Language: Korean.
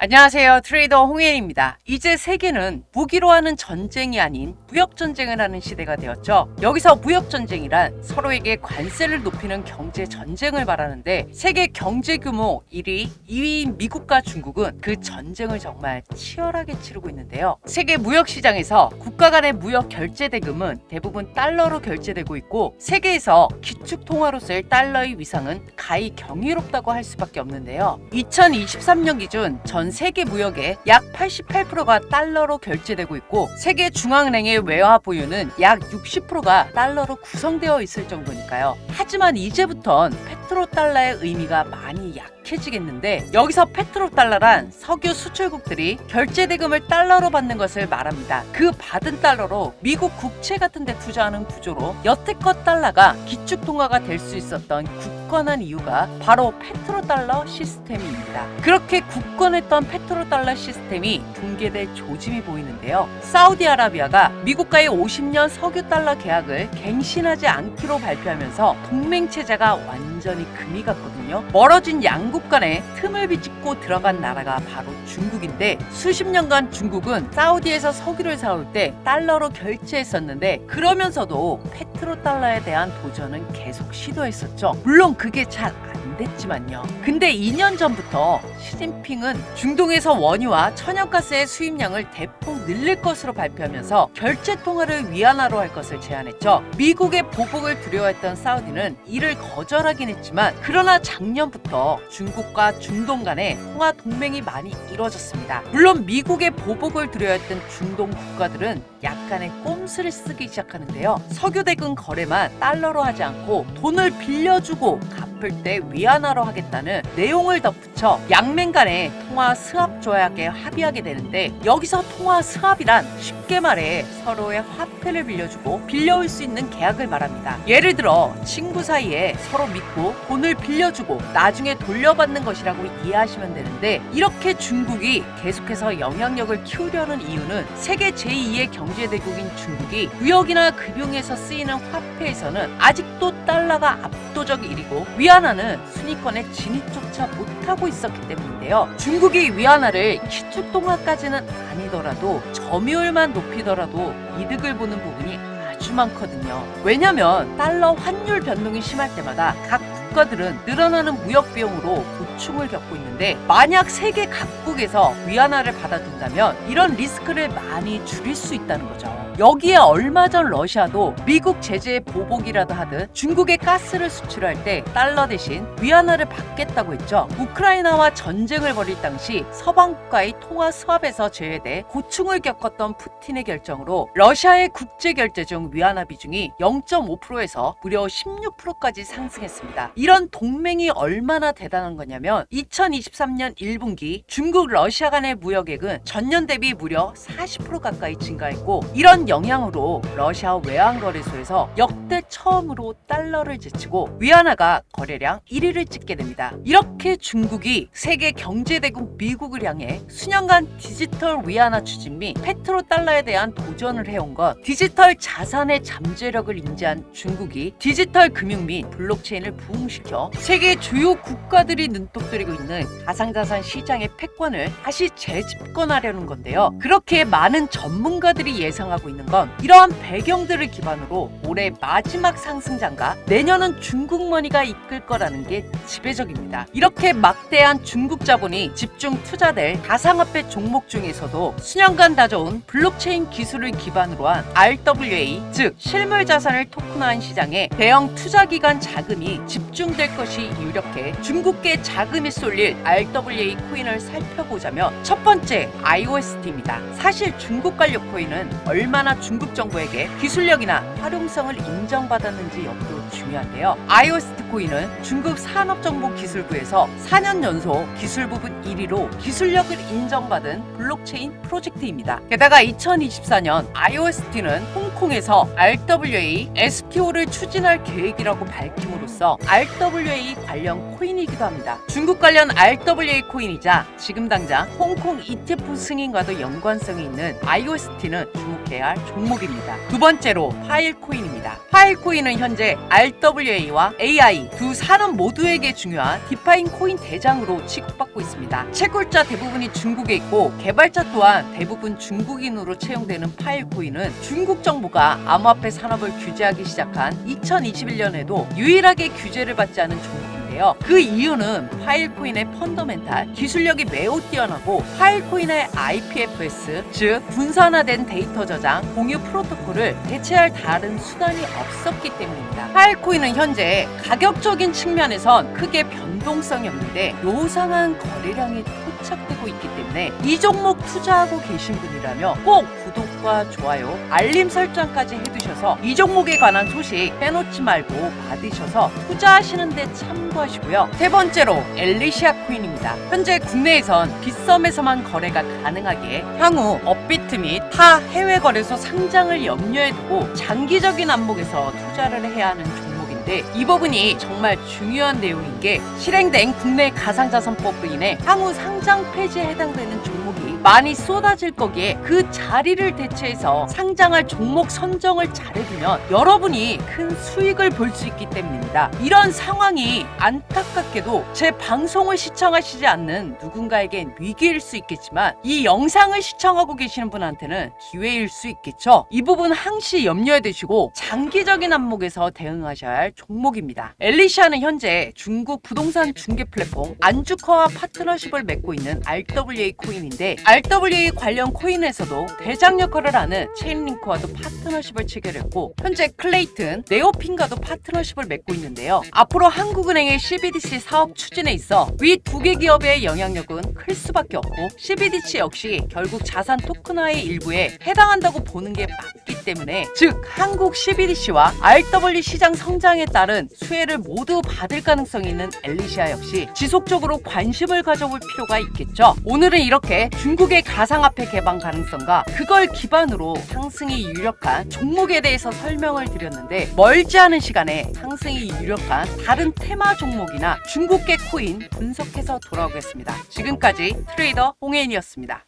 안녕하세요. 트레이더 홍혜인입니다. 이제 세계는 무기로 하는 전쟁이 아닌 무역전쟁을 하는 시대가 되었죠. 여기서 무역전쟁이란 서로에게 관세를 높이는 경제전쟁을 말하는데 세계 경제 규모 1위, 2위인 미국과 중국은 그 전쟁을 정말 치열하게 치르고 있는데요. 세계 무역시장에서 국가 간의 무역 결제 대금은 대부분 달러로 결제되고 있고 세계에서 기축통화로 쓸 달러의 위상은 가히 경이롭다고 할 수밖에 없는데요. 2023년 기준 전 세계 무역의 약 88%가 달러로 결제되고 있고 세계 중앙은행의 외화 보유는 약 60%가 달러로 구성되어 있을 정도니까요. 하지만 이제부턴 페트로달러의 의미가 많이 약해지겠는데 여기서 페트로달러란 석유 수출국들이 결제 대금을 달러로 받는 것을 말합니다. 그 받은 달러로 미국 국채 같은 데 투자하는 구조로 여태껏 달러가 기축통화가 될 수 있었던 굳건한 이유가 바로 페트로달러 시스템입니다. 그렇게 굳건했던 페트로달러 시스템이 붕괴될 조짐이 보이는데요. 사우디아라비아가 미국과의 50년 석유달러 계약을 갱신하지 않기로 발표하면서 동맹체제가 완전히 금이 갔거든요. 멀어진 양국 간에 틈을 비집고 들어간 나라가 바로 중국인데 수십 년간 중국은 사우디에서 석유를 사올 때 달러로 결제했었는데 그러면서도 페트로달러에 대한 도전은 계속 시도했었죠. 물론 그게 잘 안 됐지만요. 근데 2년 전부터 시진핑은 중동에서 원유와 천연가스의 수입량을 대폭 늘릴 것으로 발표하면서 결제 통화를 위안화로 할 것을 제안했죠. 미국의 보복을 두려워했던 사우디는 이를 거절하긴 했지만 그러나 작년부터 중국과 중동 간의 통화 동맹이 많이 이루어졌습니다. 물론 미국의 보복을 두려워했던 중동 국가들은 약간의 꼼수를 쓰기 시작하는데요. 석유 대금 거래만 달러로 하지 않고 돈을 빌려주고 갚을 때 위안화로 하겠다는 내용을 덧붙여 양면 간의 통화 스왑 조약에 합의하게 되는데 여기서 통화 스왑이란 쉽게 말해 서로의 화폐를 빌려주고 빌려올 수 있는 계약을 말합니다. 예를 들어 친구 사이에 서로 믿고 돈을 빌려주고 나중에 돌려받는 것이라고 이해하시면 되는데 이렇게 중국이 계속해서 영향력을 키우려는 이유는 세계 제2의 경제대국인 중국이 무역이나 금융에서 쓰이는 화폐에서는 아직도 달러가 압도적 1위고 위안화는 순위권에 진입조차 못하고 있었기 때문인데요. 중국이 위안화를 기축통화까지는 아니더라도 점유율만 높이더라도 이득을 보는 부분이 아주 많거든요. 왜냐면 달러 환율 변동이 심할 때마다 각 국가들은 늘어나는 무역 비용으로 고충을 겪고 있는데 만약 세계 각국에서 위안화를 받아둔다면 이런 리스크를 많이 줄일 수 있다는 거죠. 여기에 얼마 전 러시아도 미국 제재의 보복이라도 하듯 중국에 가스를 수출할 때 달러 대신 위안화를 받겠다고 했죠. 우크라이나와 전쟁을 벌일 당시 서방 국가의 통화 스왑에서 제외돼 고충을 겪었던 푸틴의 결정으로 러시아의 국제 결제 중 위안화 비중이 0.5%에서 무려 16%까지 상승했습니다. 이런 동맹이 얼마나 대단한 거냐면 2023년 1분기 중국 러시아 간의 무역액은 전년 대비 무려 40% 가까이 증가했고 이런 영향으로 러시아 외환거래소에서 역대 처음으로 달러를 제치고 위안화가 거래량 1위를 찍게 됩니다. 이렇게 중국이 세계 경제대국 미국을 향해 수년간 디지털 위안화 추진 및 페트로달러에 대한 도전을 해온 것, 디지털 자산의 잠재력을 인지한 중국이 디지털 금융 및 블록체인을 부흥시켜 세계 주요 국가들이 눈독 들이고 있는 가상자산 시장의 패권을 다시 재집권하려는 건데요. 그렇게 많은 전문가들이 예상하고 있는 건 이러한 배경들을 기반으로 올해 마지막 상승장과 내년은 중국 머니가 이끌 거라는 게 지배적입니다. 이렇게 막대한 중국 자본이 집중 투자될 가상화폐 종목 중에서도 수년간 다져온 블록체인 기술을 기반으로 한 RWA, 즉 실물 자산을 토큰화한 시장에 대형 투자기관 자금이 집중될 것이 유력해 중국계 자금이 쏠릴 RWA 코인을 살펴보자면 첫 번째 IOST입니다. 사실 중국 관련 코인은 얼마나 중국 정부에게 기술력이나 활용성을 인정받았는지 여부도 중요한데요. IOST 코인은 중국 산업정보기술부에서 4년 연속 기술 부분 1위로 기술력을 인정받은 블록체인 프로젝트입니다. 게다가 2024년 IOST는 홍콩에서 RWA STO를 추진할 계획이라고 밝힘으로써 RWA 관련 코인이기도 합니다. 중국 관련 RWA 코인이자 지금 당장 홍콩 ETF 승인과도 연관성이 있는 IOST는 주목해야 할 종목입니다. 두 번째로 파일코인입니다. 파일코인은 현재 RWA RWA와 AI 두 산업 모두에게 중요한 디파인 코인 대장으로 취급받고 있습니다. 채굴자 대부분이 중국에 있고 개발자 또한 대부분 중국인으로 채용되는 파일코인은 중국 정부가 암호화폐 산업을 규제하기 시작한 2021년에도 유일하게 규제를 받지 않은 종목인데요. 그 이유는 파일코인의 펀더멘탈 기술력이 매우 뛰어나고 파일코인의 IPFS 즉 분산화된 데이터 저장 공유 프로토콜을 대체할 다른 수단이 없었기 때문입니다. 파일코인은 현재 가격적인 측면에선 크게 변동성이 없는데 요상한 거래량이 포착되고 있기 때문에 이 종목 투자하고 계신 분이라면 꼭 구독과 좋아요, 알림 설정까지 해두셔서 이 종목에 관한 소식 빼놓지 말고 받으셔서 투자하시는 데 참고하시고요. 세 번째로 엘리시아 코인입니다. 현재 국내에선 빗썸에서만 거래가 가능하기에 향후 업비트 및 타 해외 거래소 상장을 염려에 두고 장기적인 안목에서 투자를 해야 하는 종목인데 이 부분이 정말 중요한 내용인 게 실행된 국내 가상자산법으로 인해 향후 상장 폐지에 해당되는 종목이 많이 쏟아질 거기에 그 자리를 대체해서 상장할 종목 선정을 잘해두면 여러분이 큰 수익을 볼 수 있기 때문입니다. 이런 상황이 안타깝게도 제 방송을 시청하시지 않는 누군가에겐 위기일 수 있겠지만 이 영상을 시청하고 계시는 분한테는 기회일 수 있겠죠. 이 부분 항시 염려해 두시고 장기적인 안목에서 대응하셔야 할 종목입니다. 엘리시아는 현재 중국 부동산 중개 플랫폼 안주커와 파트너십을 맺고 있는 RWA 코인인데 RWA 관련 코인에서도 대장 역할을 하는 체인링크와도 파트너십을 체결했고 현재 클레이튼, 네오핀과도 파트너십을 맺고 있는데요. 앞으로 한국은행의 CBDC 사업 추진에 있어 위 두 개 기업의 영향력은 클 수밖에 없고 CBDC 역시 결국 자산 토큰화의 일부에 해당한다고 보는 게 맞기 때문에 즉 한국 CBDC와 RW 시장 성장에 따른 수혜를 모두 받을 가능성이 있는 엘리시아 역시 지속적으로 관심을 가져볼 필요가 있겠죠. 오늘은 이렇게 중국의 가상화폐 개방 가능성과 그걸 기반으로 상승이 유력한 종목에 대해서 설명을 드렸는데 멀지 않은 시간에 상승이 유력한 다른 테마 종목이나 중국계 코인 분석해서 돌아오겠습니다. 지금까지 트레이더 홍혜인이었습니다.